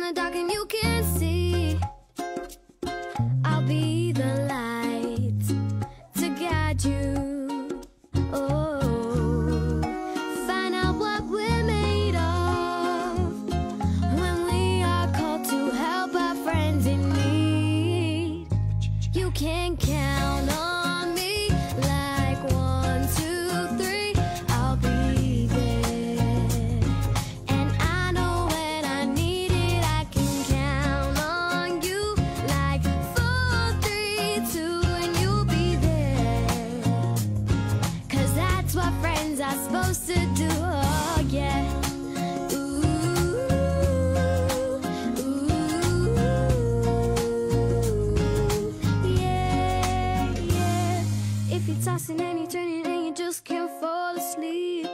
the dark and you can't see. I'll be the light to guide you. Oh, find out what we're made of when we are called to help our friends in need. You can count on me like 1, 2, 3. I'll be there, and I know when I need it, I can count on you like 4, 3, 2, and you'll be there. 'Cause that's what friends are supposed to do. Oh yeah. Ooh, ooh, yeah, yeah. If you're tossing and you're turning and you just can't fall asleep,